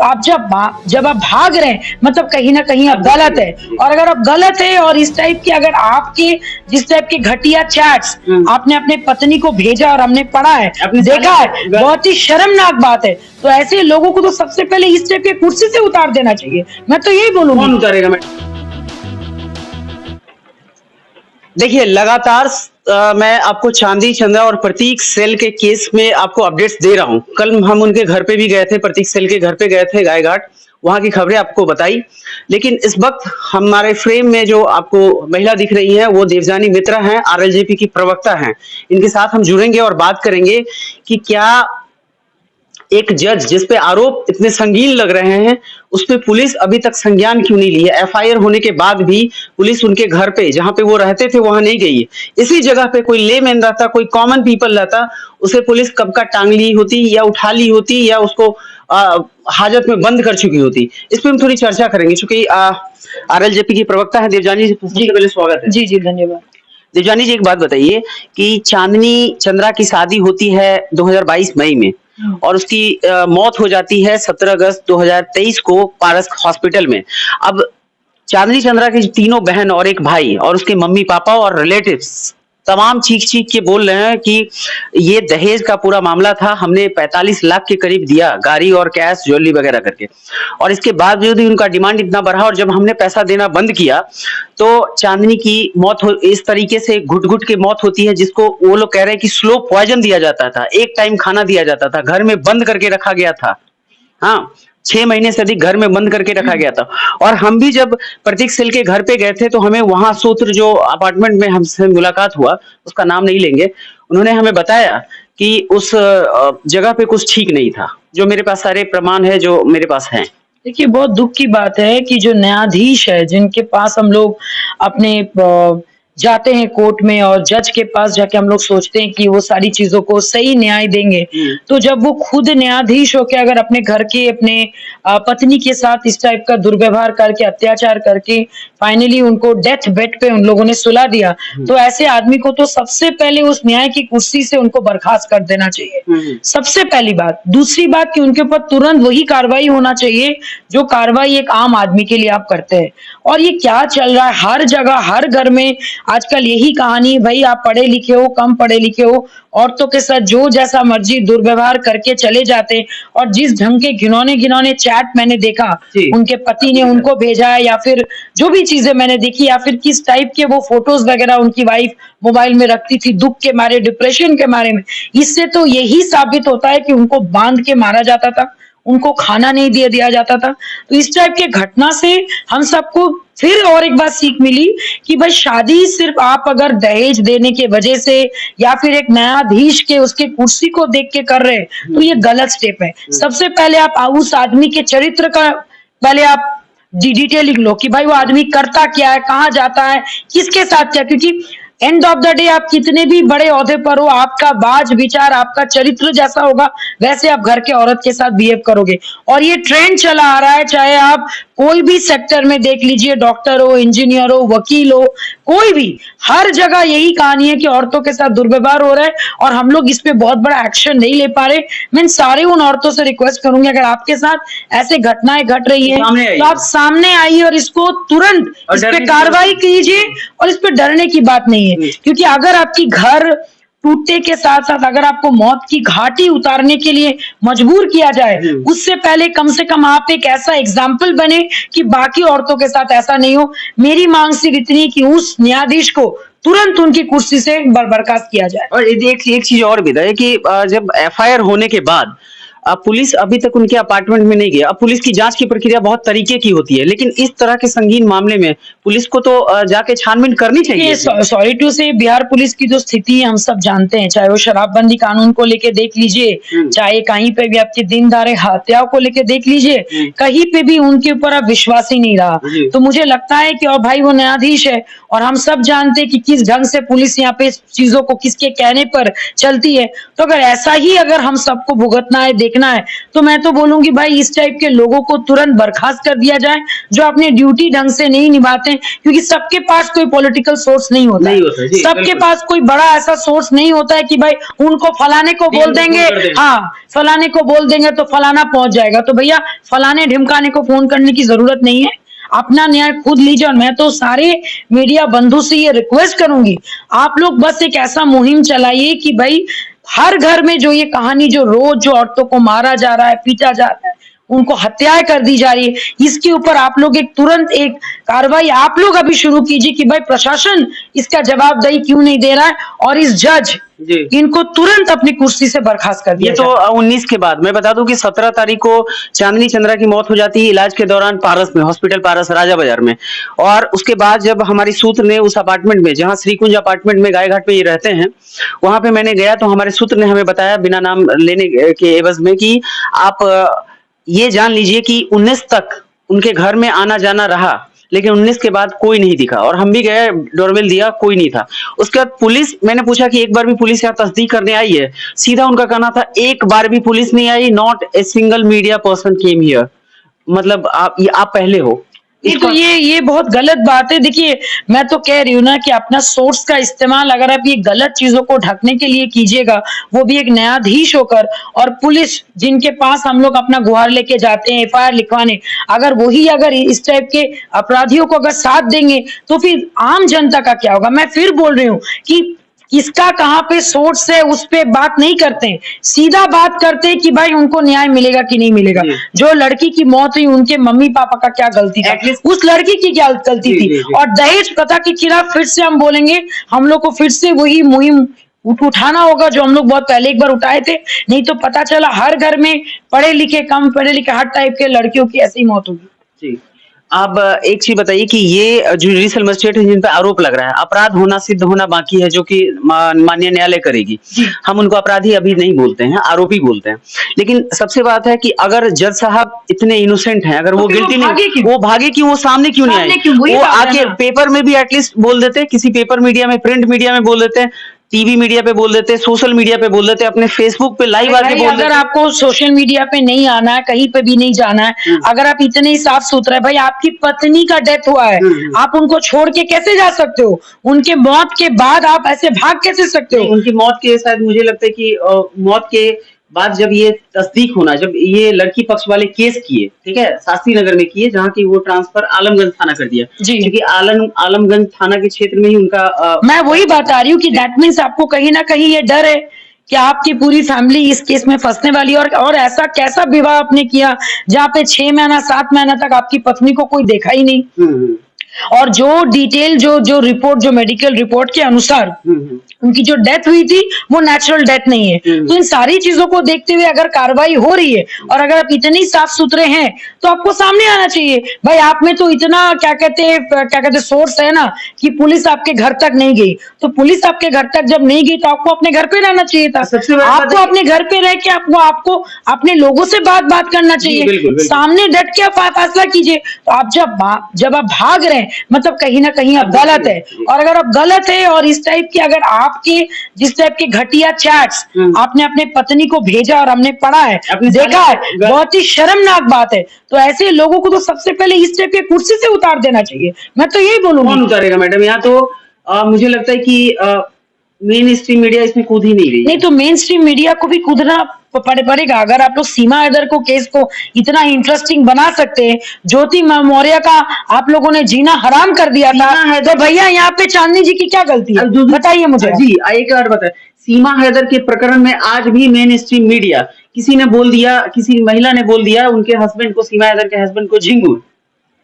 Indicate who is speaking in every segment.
Speaker 1: तो आप जब आप भाग रहे हैं मतलब कहीं ना कहीं आप गलत है। और अगर आप गलत है और इस टाइप की अगर आपके जिस टाइप के घटिया चैट्स आपने अपने पत्नी को भेजा और हमने पढ़ा है देखा है, बहुत ही शर्मनाक बात है। तो ऐसे लोगों को तो सबसे पहले इस टाइप के कुर्सी से उतार देना चाहिए। मैं तो यही बोलूंगी।
Speaker 2: कौन उतारेगा? मैं देखिए लगातार मैं आपको चांदी चंद्रा और प्रतीक सेल के केस में आपको अपडेट्स दे रहा हूं। कल हम उनके घर पे भी गए थे, प्रतीक सेल के घर पे गए थे गायघाट, वहां की खबरें आपको बताई। लेकिन इस वक्त हमारे फ्रेम में जो आपको महिला दिख रही है वो देवजानी मित्रा हैं, आरएलजेपी की प्रवक्ता हैं। इनके साथ हम जुड़ेंगे और बात करेंगे कि क्या एक जज जिस पे आरोप इतने संगीन लग रहे हैं उस पे पुलिस अभी तक संज्ञान क्यों नहीं ली है? एफआईआर होने के बाद भी पुलिस उनके घर पे जहां पे वो रहते थे वहां नहीं गई है। इसी जगह पे कोई लेमैन रहता, कोई कॉमन पीपल रहता, उसे पुलिस कब का टांग ली होती या उठा ली होती या उसको हाजत में बंद कर चुकी होती। इस पे हम थोड़ी चर्चा करेंगे क्योंकि आरएलजेपी की प्रवक्ता है देवजानी जी, सबसे पहले स्वागत है।
Speaker 1: जी जी धन्यवाद।
Speaker 2: देवजानी जी एक बात बताइए कि चांदनी चंद्रा की शादी होती है 2022 मई में और उसकी मौत हो जाती है 17 अगस्त 2023 को पारस हॉस्पिटल में। अब चांदनी चंद्रा की तीनों बहन और एक भाई और उसके मम्मी पापा और रिलेटिव्स तमाम चीख चीख के बोल रहे हैं कि ये दहेज का पूरा मामला था, हमने 45 लाख के करीब दिया, गाड़ी और कैश ज्वेलरी वगैरह करके, और इसके बावजूद भी उनका डिमांड इतना बढ़ा और जब हमने पैसा देना बंद किया तो चांदनी की मौत इस तरीके से घुट घुट के मौत होती है जिसको वो लोग कह रहे हैं कि स्लो पॉइजन दिया जाता था, एक टाइम खाना दिया जाता था, घर में बंद करके रखा गया था। हाँ, 6 महीने से अधिक घर में बंद करके रखा गया था। और हम भी जब प्रतीक सेल के घर पे गए थे तो हमें वहां सूत्र जो अपार्टमेंट में हमसे मुलाकात हुआ, उसका नाम नहीं लेंगे, उन्होंने हमें बताया कि उस जगह पे कुछ ठीक नहीं था। जो मेरे पास सारे प्रमाण है जो मेरे पास हैं।
Speaker 1: देखिए बहुत दुख की बात है कि जो न्यायाधीश है जिनके पास हम लोग अपने जाते हैं कोर्ट में और जज के पास जाके हम लोग सोचते हैं कि वो सारी चीजों को सही न्याय देंगे, तो जब वो खुद न्यायाधीश होकर अगर अपने घर के अपने पत्नी के साथ इस टाइप का दुर्व्यवहार करके अत्याचार करके फाइनली उनको डेथ बेड पे उन लोगों ने सुला दिया, तो ऐसे आदमी को तो सबसे पहले उस न्याय की कुर्सी से उनको बर्खास्त कर देना चाहिए, सबसे पहली बात। दूसरी बात कि उनके ऊपर तुरंत वही कार्रवाई होना चाहिए जो कार्रवाई एक आम आदमी के लिए आप करते हैं। और ये क्या चल रहा है हर जगह हर घर में आजकल यही कहानी, भाई आप पढ़े लिखे हो कम पढ़े लिखे हो, औरतों के साथ जो जैसा मर्जी दुर्व्यवहार करके चले जाते। और जिस ढंग के घिनौने घिनौने चैट मैंने देखा उनके पति ने उनको भेजा है या फिर जो भी चीजें मैंने देखी या फिर किस टाइप के वो फोटोज वगैरह उनकी वाइफ मोबाइल में रखती थी दुख के मारे डिप्रेशन के मारे में, इससे तो यही साबित होता है कि उनको बांध के मारा जाता था, उनको खाना नहीं दिया जाता था। तो इस टाइप के घटना से हम सबको फिर और एक बात सीख मिली कि भाई शादी सिर्फ आप अगर दहेज देने के वजह से या फिर एक न्यायाधीश के उसके कुर्सी को देख के कर रहे हैं तो ये गलत स्टेप है। सबसे पहले आप उस आदमी के चरित्र का पहले आप डिटेलिंग लो कि भाई वो आदमी करता क्या है, कहाँ जाता है, किसके साथ क्या, क्योंकि एंड ऑफ द डे आप कितने भी बड़े ओहदे पर हो, आपका बाज विचार आपका चरित्र जैसा होगा वैसे आप घर के औरत के साथ बिहेव करोगे। और ये ट्रेंड चला आ रहा है, चाहे आप कोई भी सेक्टर में देख लीजिए, डॉक्टर हो, इंजीनियर हो, वकील हो, कोई भी, हर जगह यही कहानी है कि औरतों के साथ दुर्व्यवहार हो रहा है और हम लोग इस पे बहुत बड़ा एक्शन नहीं ले पा रहे। मैं सारे उन औरतों से रिक्वेस्ट करूंगी अगर आपके साथ ऐसे घटनाएं घट रही है तो आप सामने आइए और इसको तुरंत इस पे कार्रवाई कीजिए। और इस पे डरने की बात नहीं है, क्योंकि अगर आपकी घर टूटने के साथ साथ अगर आपको मौत की घाटी उतारने के लिए मजबूर किया जाए उससे पहले कम से कम आप एक ऐसा एग्जाम्पल बने कि बाकी औरतों के साथ ऐसा नहीं हो। मेरी मांग सिर्फ इतनी कि उस न्यायाधीश को तुरंत उनकी कुर्सी से बर्खास्त किया जाए।
Speaker 2: और एक चीज और भी है कि जब एफआईआर होने के बाद पुलिस अभी तक उनके अपार्टमेंट में नहीं गया। अब पुलिस की जांच की प्रक्रिया बहुत तरीके की होती है, लेकिन इस तरह के संगीन मामले में पुलिस को तो जाके छानबीन करनी चाहिए।
Speaker 1: सॉरी टू से बिहार पुलिस की जो स्थिति है हम सब जानते हैं, चाहे वो शराबबंदी कानून को लेके देख लीजिए, चाहे कहीं पे भी आपके दिन दहाड़े हत्याओं को लेके देख लीजिए, कहीं पे भी उनके ऊपर अब विश्वास ही नहीं रहा। तो मुझे लगता है कि और भाई वो न्यायाधीश है और हम सब जानते हैं कि किस ढंग से पुलिस यहाँ पे चीजों को किसके कहने पर चलती है। तो अगर ऐसा ही अगर हम सबको भुगतना है देखना है तो मैं तो बोलूंगी भाई इस टाइप के लोगों को तुरंत बर्खास्त कर दिया जाए जो अपनी ड्यूटी ढंग से नहीं निभाते, क्योंकि सबके पास कोई पॉलिटिकल सोर्स नहीं होता
Speaker 2: नहीं
Speaker 1: है।
Speaker 2: होता जी,
Speaker 1: सबके
Speaker 2: बिल्कुल।
Speaker 1: पास कोई बड़ा ऐसा सोर्स नहीं होता है कि भाई उनको फलाने को बोल
Speaker 2: डीएम को
Speaker 1: देंगे,
Speaker 2: फोन कर देंगे।
Speaker 1: हाँ फलाने को बोल देंगे तो फलाना पहुंच जाएगा। तो भैया फलाने ढिमकाने को फोन करने की जरूरत नहीं है, अपना न्याय खुद लीजिए। और मैं तो सारे मीडिया बंधु से ये रिक्वेस्ट करूंगी, आप लोग बस एक ऐसा मुहिम चलाइए कि भाई हर घर में जो ये कहानी जो रोज जो औरतों को मारा जा रहा है, पीटा जा रहा है, उनको हत्याएं कर दी जा रही है, इसके ऊपर आप लोग एक तुरंत एक कार्रवाई आप लोग अभी शुरू कीजिए कि भाई प्रशासन इसका जवाबदेही क्यों नहीं दे रहा है और इस जज
Speaker 2: जी।
Speaker 1: इनको तुरंत अपनी कुर्सी से बर्खास्त कर
Speaker 2: ये
Speaker 1: दिया
Speaker 2: तो
Speaker 1: जाए।
Speaker 2: 19 के बाद। मैं बता दूं कि 17 तारीख को चांदनी चंद्रा की मौत हो जाती है इलाज के दौरान पारस में, हॉस्पिटल पारस राजा बाजार में। और उसके बाद जब हमारी सूत्र ने उस अपार्टमेंट में, जहां श्रीकुंज अपार्टमेंट में गायघाट पे ये रहते हैं, वहां पे मैंने गया तो हमारे सूत्र ने हमें बताया बिना नाम लेने के एवज में कि आप ये जान लीजिए कि 19 तक उनके घर में आना जाना रहा, लेकिन 19 के बाद कोई नहीं दिखा। और हम भी गए, डोरबेल दिया, कोई नहीं था। उसके बाद पुलिस, मैंने पूछा कि एक बार भी पुलिस यहाँ तस्दीक करने आई है? सीधा उनका कहना था एक बार भी पुलिस नहीं आई, not a single media person came here. मतलब आप पहले हो।
Speaker 1: नहीं तो ये बहुत गलत बात है। देखिए मैं तो कह रही हूँ ना कि अपना सोर्स का इस्तेमाल अगर आप ये गलत चीजों को ढकने के लिए कीजिएगा, वो भी एक न्यायाधीश होकर, और पुलिस जिनके पास हम लोग अपना गुहार लेके जाते हैं एफआईआर लिखवाने, अगर वही अगर इस टाइप के अपराधियों को अगर साथ देंगे तो फिर आम जनता का क्या होगा। मैं फिर बोल रही हूँ कि किसका कहाँ पे सोर्स है उस पे बात नहीं करते हैं, सीधा बात करते हैं कि भाई उनको न्याय मिलेगा कि नहीं मिलेगा। जो लड़की की मौत हुई उनके मम्मी पापा का क्या गलती था, उस लड़की की क्या गलती थी। और दहेज प्रथा के खिलाफ फिर से हम बोलेंगे, हम लोग को फिर से वही मुहिम उठाना होगा जो हम लोग बहुत पहले एक बार उठाए थे। नहीं तो पता चला हर घर में पढ़े लिखे कम पढ़े लिखे हर टाइप के लड़कियों की ऐसी मौत होगी।
Speaker 2: जी। अब एक चीज बताइए कि ये जुडिशियल मजिस्ट्रेट जिन पे आरोप लग रहा है, अपराध होना सिद्ध होना बाकी है, जो कि माननीय न्यायालय करेगी। हम उनको अपराधी अभी नहीं बोलते हैं, आरोपी बोलते हैं। लेकिन सबसे बात है कि अगर जज साहब इतने इनोसेंट हैं, अगर वो गिल्टी नहीं, वो भागे क्यों, वो सामने क्यों नहीं आए? वो आके पेपर में भी एटलीस्ट बोल देते, किसी पेपर मीडिया में, प्रिंट मीडिया में बोल देते, टीवी मीडिया पे बोल देते, सोशल मीडिया पे बोल देते, अपने फेसबुक पे लाइव आके बोल देते।
Speaker 1: अगर आपको सोशल मीडिया पे नहीं आना है, कहीं पे भी नहीं जाना है, अगर आप इतने ही साफ सुथरा है, भाई आपकी पत्नी का डेथ हुआ है, आप उनको छोड़ के कैसे जा सकते हो? उनके मौत के बाद आप ऐसे भाग कैसे सकते हो?
Speaker 2: उनकी मौत के शायद मुझे लगता है कि मौत के बाद जब ये तस्दीक होना, जब ये लड़की पक्ष वाले केस किए, ठीक है, शास्त्री नगर में किए, जहाँ की वो ट्रांसफर आलमगंज थाना कर दिया, क्योंकि आलमगंज थाना के क्षेत्र में ही उनका
Speaker 1: मैं वही बता रही हूँ कि दैट मीन्स आपको कहीं ना कहीं ये डर है कि आपकी पूरी फैमिली इस केस में फंसने वाली है। और ऐसा कैसा विवाह आपने किया जहाँ पे 6 महीना 7 महीना तक आपकी पत्नी को कोई देखा ही नहीं। और जो डिटेल जो रिपोर्ट, जो मेडिकल रिपोर्ट के अनुसार उनकी जो डेथ हुई थी वो नेचुरल डेथ नहीं है। तो इन सारी चीजों को देखते हुए अगर कार्रवाई हो रही है और अगर आप इतने साफ सुथरे हैं तो आपको सामने आना चाहिए। भाई आप में तो इतना क्या कहते सोर्स है ना कि पुलिस आपके घर तक नहीं गई, तो पुलिस आपके घर तक जब नहीं गई तो आपको अपने घर पे रहना चाहिए था। आपको अपने घर पे रह के आपको अपने लोगों से बात करना चाहिए, सामने डट के आप फैसला कीजिए। तो आप जब आप भाग रहे हैं मतलब कहीं ना कहीं आप गलत है। और अगर आप गलत है और इस टाइप की अगर आपके जिस टाइप के घटिया चैट्स आपने अपने पत्नी को भेजा और हमने पढ़ा है, देखा है, बहुत ही शर्मनाक बात है। तो ऐसे लोगों को तो सबसे पहले इस टाइप के कुर्सी से उतार देना चाहिए। मैं तो यही बोलूंगी।
Speaker 2: कौन उतारेगा मैडम? यहाँ तो मुझे लगता है कि मेन स्ट्रीम मीडिया इसमें कूद ही नहीं रही।
Speaker 1: नहीं तो मेन स्ट्रीम मीडिया को भी कूदना पड़ेगा। अगर आप लोग सीमा हैदर को केस को इतना इंटरेस्टिंग बना सकते हैं, ज्योति मौर्य का आप लोगों ने जीना हराम कर दिया था, तो भैया यहाँ पे चांदनी जी की क्या गलती है बताइए मुझे।
Speaker 2: जी एक बार बताए, सीमा हैदर के प्रकरण में आज भी मेन स्ट्रीम मीडिया, किसी ने बोल दिया, किसी महिला ने बोल दिया उनके हस्बैंड को, सीमा हैदर के हस्बैंड को झिंगुर,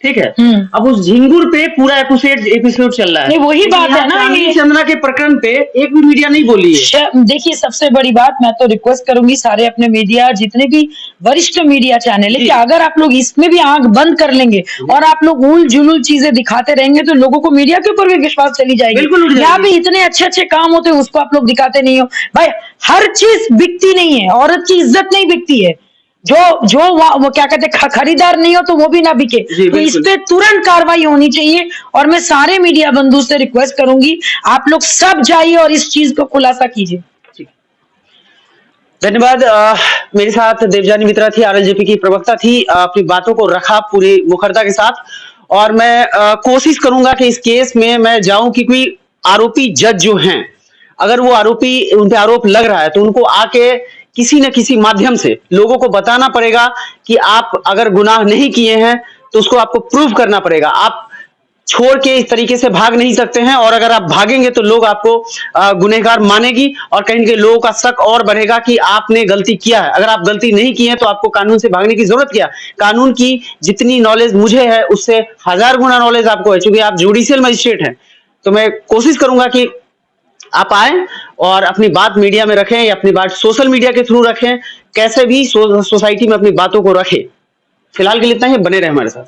Speaker 2: ठीक है। अब उस झिंगुर पे पूरा एपिसोड चल रहा है।
Speaker 1: वही बात है ना,
Speaker 2: चांदनी चंद्रा के प्रकरण पे एक भी मीडिया नहीं बोली है।
Speaker 1: देखिए सबसे बड़ी बात, मैं तो रिक्वेस्ट करूंगी सारे अपने मीडिया, जितने भी वरिष्ठ मीडिया चैनल है, कि अगर आप लोग इसमें भी आंख बंद कर लेंगे और आप लोग उल जुलूल चीजें दिखाते रहेंगे तो लोगों को मीडिया के ऊपर भी विश्वास चली जाएगी। यहाँ पे इतने अच्छे काम होते हैं उसको आप लोग दिखाते नहीं हो। भाई हर चीज बिकती नहीं है, औरत की इज्जत नहीं बिकती है। जो वो क्या कहते खरीदार नहीं हो तो वो भी ना बिके। तो इस पे तुरंत कार्रवाई होनी चाहिए। और मैं सारे मीडिया बंधु से रिक्वेस्ट करूंगी, आप लोग सब जाइए और इस चीज को खुलासा कीजिए।
Speaker 2: धन्यवाद। मेरे साथ देवजानी मित्रा थी, आरएलजेपी की प्रवक्ता थी। अपनी बातों को रखा पूरी मुखरता के साथ, और मैं कोशिश करूंगा कि इस केस में मैं जाऊं कि कोई आरोपी जज जो हैं, अगर वो आरोपी, उन पे आरोप लग रहा है, तो उनको आके किसी न किसी माध्यम से लोगों को बताना पड़ेगा कि आप अगर गुनाह नहीं किए हैं तो उसको आपको प्रूव करना पड़ेगा। आप छोड़ के इस तरीके से भाग नहीं सकते हैं, और अगर आप भागेंगे तो लोग आपको गुनहगार मानेगी, और कहीं के लोगों का शक और बढ़ेगा कि आपने गलती किया है। अगर आप गलती नहीं की है तो आपको कानून से भागने की जरूरत क्या? कानून की जितनी नॉलेज मुझे है उससे 1000 गुना नॉलेज आपको है, क्योंकि आप जुडिशियल मजिस्ट्रेट हैं। तो मैं कोशिश करूंगा कि आप आए और अपनी बात मीडिया में रखें, या अपनी बात सोशल मीडिया के थ्रू रखें, कैसे भी सोसाइटी में अपनी बातों को रखें। फिलहाल के लिए इतना ही, बने रहे हमारे साथ।